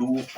2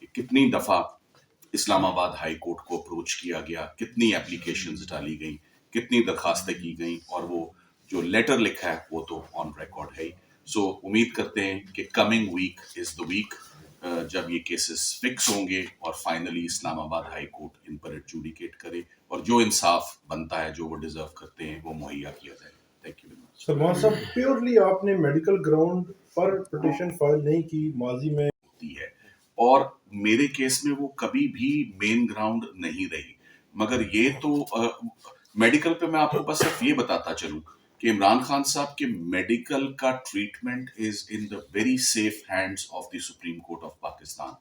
کہ کتنی دفعہ اسلام آباد ہائی کورٹ کو اپروچ کیا گیا, کتنی اپلیکیشنز ڈالی گئیں, کتنی درخواستیں کی گئیں, اور وہ جو لیٹر لکھا ہے وہ تو آن ریکارڈ ہے ہی. سو امید کرتے ہیں کہ coming week is the week جب یہ کیسز فکس ہوں گے اور فائنلی اسلام آباد ہائی کورٹ ان پر ایڈجوڈیکیٹ کرے اور جو انصاف بنتا ہے, جو وہ ڈیزرو کرتے ہیں, وہ مہیا کیا جائے. Thank you very much. Salman صاحب پیورلی آپ نے میڈیکل گراؤنڈ پر پٹیشن فائل نہیں کی ماضی میں ہے, اور میرے کیس میں وہ کبھی بھی مین گراؤنڈ نہیں رہی, مگر یہ تو میڈیکل پہ میں آپ کو بس صرف یہ بتاتا چلوں کہ عمران خان صاحب کے میڈیکل کا treatment is in the very safe hands of the Supreme Court of Pakistan.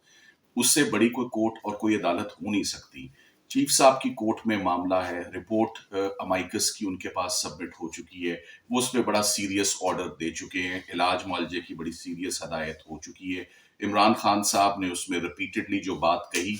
اس سے بڑی کوئی کورٹ اور کوئی عدالت ہو نہیں سکتی. چیف صاحب کی کورٹ میں معاملہ ہے, رپورٹ امائکس کی ان کے پاس سبمٹ ہو چکی ہے, وہ اس پہ بڑا سیریس آرڈر دے چکے ہیں, علاج معالجے کی بڑی سیریس ہدایت ہو چکی ہے. عمران خان صاحب نے اس میں ریپیٹڈلی جو بات کہی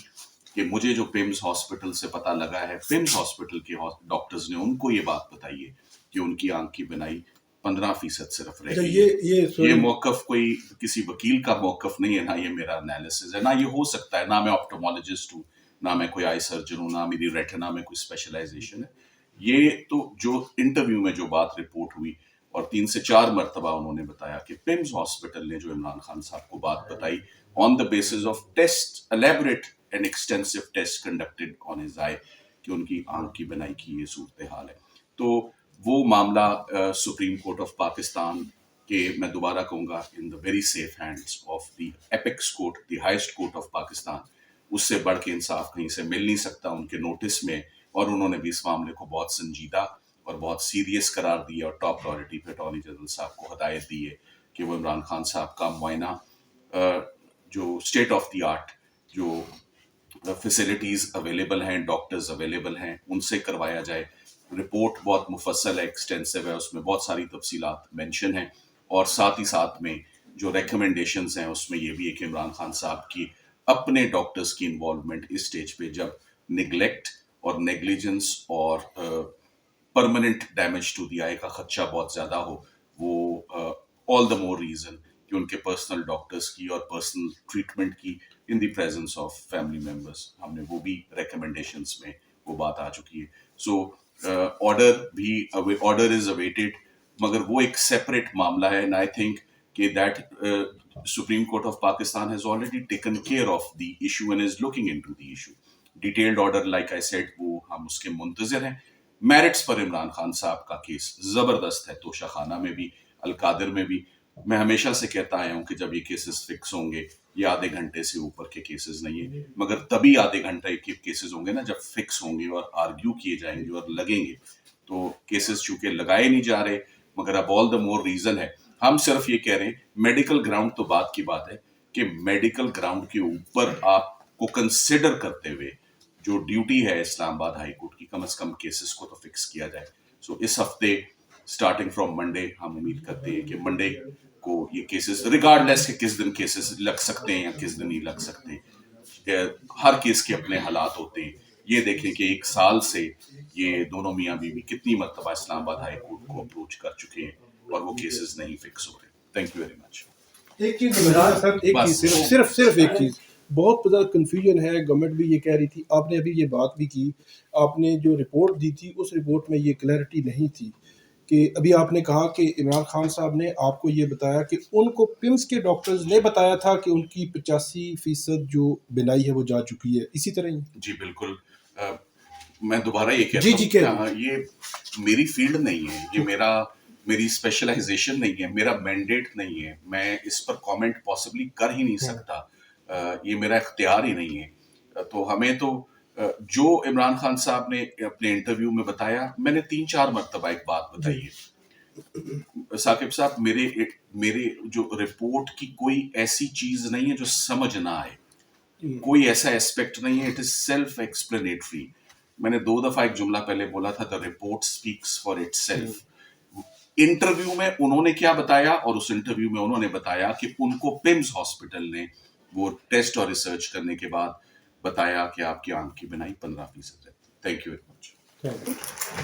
کہ مجھے جو پیمز ہاسپٹل سے پتہ لگا ہے, پیمز ہاسپٹل کے ڈاکٹرز نے ان کو یہ بات بتائی ہے کہ ان کی آنکھ کی بنائی 15% صرف رہ گئی ہے. یہ موقف کوئی کسی وکیل کا موقف نہیں ہے, نہ یہ میرا انالیسز ہے, نہ یہ ہو سکتا ہے, نہ میں آپٹومالوجسٹ ہوں, نہ میں کوئی آئی سرجن ہوں, نہ میری ریٹنا میں کوئی اسپیشلائزیشن ہے. یہ تو جو انٹرویو میں جو بات رپورٹ ہوئی اور 3 سے 4 مرتبہ انہوں نے بتایا کہ پیمز ہاسپٹل نے جو عمران خان صاحب کو بات بتائی on the basis of test, elaborate and extensive test conducted on his eye, کہ ان کی آنکھ کی بنائی کی یہ صورتحال ہے. تو وہ معاملہ سپریم کورٹ آف پاکستان کے, میں دوبارہ کہوں گا, in the very safe hands of the apex court, the highest court of Pakistan. اس سے بڑھ کے انصاف کہیں سے مل نہیں سکتا ان کے نوٹس میں, اور انہوں نے بھی اس معاملے کو بہت سنجیدہ اور بہت سیریس قرار دیا, اور ٹاپ پرائرٹی پہ اٹارنی جنرل صاحب کو ہدایت دی ہے کہ وہ عمران خان صاحب کا معائنہ جو اسٹیٹ آف دی آرٹ جو فیسلٹیز اویلیبل ہیں, ڈاکٹرز اویلیبل ہیں, ان سے کروایا جائے. رپورٹ بہت مفصل ہے, ایکسٹینسو ہے, اس میں بہت ساری تفصیلات مینشن ہیں, اور ساتھ ہی ساتھ میں جو ریکمنڈیشنز ہیں اس میں یہ بھی ہے کہ عمران خان صاحب کی اپنے ڈاکٹرز کی انوالومنٹ اس سٹیج پہ جب نگلیکٹ اور نیگلیجنس اور پرماننٹ ڈیمیج ٹو دی آئی کا خدشہ بہت زیادہ ہو, وہ آل دا مور ریزن کہ ان کے پرسنل ڈاکٹرز کی اور پرسنل ٹریٹمنٹ کی in the presence of family members, ہم نے وہ بھی ریکمنڈیشنز میں وہ بات آ چکی ہے. سو آرڈر از اویٹڈ, مگر وہ ایک سیپریٹ معاملہ ہے, اینڈ آئی تھنک کہ that supreme Court of Pakistan has already taken care of the issue and is looking into the issue. Detailed order like I said وہ ہم اس کے منتظر ہیں. میرٹس پر عمران خان صاحب کا کیس زبردست ہے, توشہ خانہ میں بھی, القادر میں بھی. میں ہمیشہ سے کہتا آیا ہوں کہ جب یہ کیسز فکس ہوں گے, یہ آدھے گھنٹے سے اوپر کے کیسز نہیں ہیں, مگر تبھی آدھے گھنٹے کے کیسز ہوں گے نا جب فکس ہوں گے اور آرگیو کیے جائیں گے اور لگیں گے. تو کیسز چونکہ لگائے نہیں جا رہے, مگر اب آل دا مور ریزن ہے. ہم صرف یہ کہہ رہے ہیں میڈیکل گراؤنڈ تو بات کی بات ہے کہ میڈیکل گراؤنڈ کے اوپر آپ کو کنسیڈر کرتے ہوئے جو ڈیوٹی ہے اسلام آباد ہائی کورٹ کی, کم از کم کیسز کو تو فکس کیا جائے. سو اس ہفتے اسٹارٹنگ فرام منڈے ہم امید کرتے ہیں کہ منڈے کو یہ کیسز, ریگارڈ لیس کہ کس دن کیسز لگ سکتے ہیں یا کس دن نہیں لگ سکتے, ہر کیس کے اپنے حالات ہوتے ہیں. یہ دیکھیں کہ 1 سال سے یہ دونوں میاں بیوی کتنی مرتبہ اسلام آباد ہائی کورٹ کو اپروچ کر چکے ہیں اور وہ کیسز نہیں فکس ہو رہے. Thank you very much. ایک چیز صرف ایک چیز بہت زیادہ کنفیوژن ہے. گورنمنٹ بھی یہ کہہ رہی تھی, آپ نے ابھی یہ بات بھی کی, آپ نے جو رپورٹ دی تھی اس رپورٹ میں یہ کلیئرٹی نہیں تھی کہ ابھی آپ نے کہا کہ عمران خان صاحب نے آپ کو یہ بتایا کہ ان کو پمس کے ڈاکٹرز نے بتایا تھا کہ ان کی 85% جو بینائی ہے وہ جا چکی ہے, اسی طرح ہی؟ جی بالکل. میں دوبارہ یہ کہتا ہوں, یہ میری فیلڈ نہیں ہے, یہ میری اسپیشلائزیشن نہیں ہے, میرا مینڈیٹ نہیں ہے, میں اس پر کامنٹ پاسبلی کر ہی نہیں سکتا, یہ میرا اختیار ہی نہیں ہے. تو ہمیں تو جو عمران خان صاحب نے اپنے انٹرویو میں بتایا, میں نے 3-4 مرتبہ ایک بات بتائی ہے ثاقب صاحب, میرے جو رپورٹ کی کوئی ایسی چیز نہیں ہے جو سمجھ نہ آئے, کوئی ایسا ایسپیکٹ نہیں ہے, اٹ از سیلف ایکسپلینیٹری. میں نے 2 دفعہ ایک جملہ پہلے بولا تھا, the report speaks for itself. Interview میں انہوں نے کیا بتایا, اور اس انٹرویو میں انہوں نے بتایا کہ ان کو پمس ہاسپٹل نے وہ ٹیسٹ اور ریسرچ کرنے کے بعد بتایا کہ آپ کی آنکھ کی بینائی 15% ہے. Thank you very much.